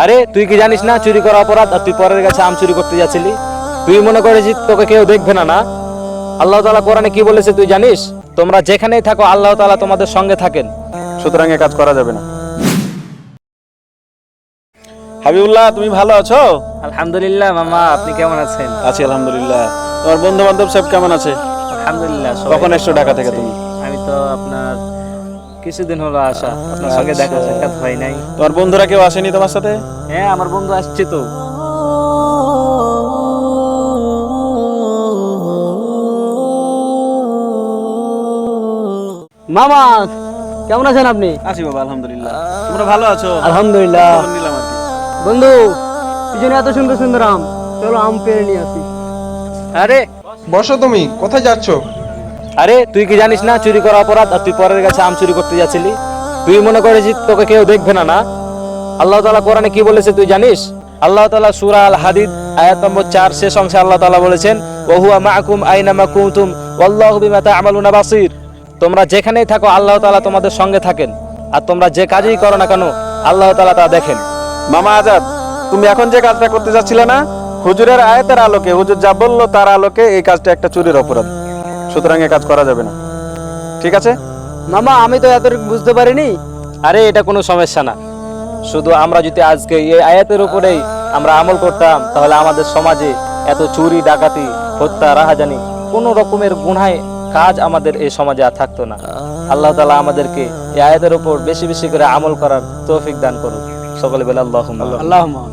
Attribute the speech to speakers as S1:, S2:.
S1: আরে তুই কি জানিস না চুরি করা অপরাধ, আর তুই পরের কাছে আম চুরি করতে যাচ্ছিলি? তুই মনে করেছিস তোকে কেউ দেখবে না? না, আল্লাহ তাআলা কোরআনে কি বলেছে তুই জানিস? তোমরা যেখানেই থাকো আল্লাহ তাআলা তোমাদের সঙ্গে থাকেন,
S2: সুতরাং এ কাজ করা যাবে না। হাবিবুল্লাহ, তুমি ভালো আছো?
S1: আলহামদুলিল্লাহ। মামা, আপনি কেমন আছেন?
S2: আছি আলহামদুলিল্লাহ। তোমার বন্ধু বান্ধব সব কেমন আছে?
S1: আলহামদুলিল্লাহ।
S2: কখন এসছো ঢাকা থেকে তুমি?
S1: আমি তো আপনার কিছুদিন হলো আসা, আপনার সঙ্গে দেখা সাক্ষাৎ হয় নাই।
S2: তোমার বন্ধুরা কেউ আসেনি তোমার সাথে?
S1: হ্যাঁ, আমার বন্ধু আসছে তো। মামা, কেমন আছেন আপনি?
S2: আছি বাবা আলহামদুলিল্লাহ। তোমরা ভালো আছো?
S1: আলহামদুলিল্লাহ।
S2: খবর নিলাম আর কি।
S1: বন্ধু, পিছনে এত সুন্দর সুন্দর আম, চলো আম পেড়ে নিয়ে আসি। আরে
S3: বসো, তুমি কোথায় যাচ্ছ?
S1: আরে তুই কি জানিস না চুরি করা অপরাধ, আর তুই পরের কাছে আম চুরি করতে যাচ্ছিলি? তুই মনে করেছিস তোকে কেউ দেখবে না? না, আল্লাহ তাআলা কোরআনে কি বলেছে তুই জানিস? আল্লাহ তাআলা সূরা আল হাদিদ আয়াত নম্বর 4 শেষ অংশে আল্লাহ তাআলা বলেছেন, ওয়া হুয়া মাআকুম আইনামা কুনতুম ওয়াল্লাহু বিমা তা'মালুনা বাসীর। তোমরা যেখানেই থাকো আল্লাহ তাআলা তোমাদের সঙ্গে থাকেন, আর তোমরা যে কাজই করো না কেন আল্লাহ তাআলা তা দেখেন।
S2: মামা আজাদ, তুমি এখন যে কাজটা করতে যাচ্ছিলে না, হুজুরের আয়াতের আলোকে, হুজুর যা বললো তার আলোকে এই কাজটা একটা চুরির অপরাধ। সুতরাং এ কাজ করা যাবে না। ঠিক আছে?
S1: মামা, আমি তো এতটুকু বুঝতে পারিনি। আরে এটা কোনো সমস্যা না, শুধু আমরা যদি আজকে এই আয়াতের উপরেই আমরা আমল করতাম, তাহলে আমাদের সমাজে এত চুরি ডাকাতি হত্যা রাহাজানি কোনো রকমের গুনাহ কাজ আমাদের এই সমাজে আর থাকতো না। আল্লাহ তাআলা আমাদেরকে এই আয়াতের উপর বেশি বেশি করে আমল করার তৌফিক দান করুন। সকলে বলে আল্লাহুম্মা।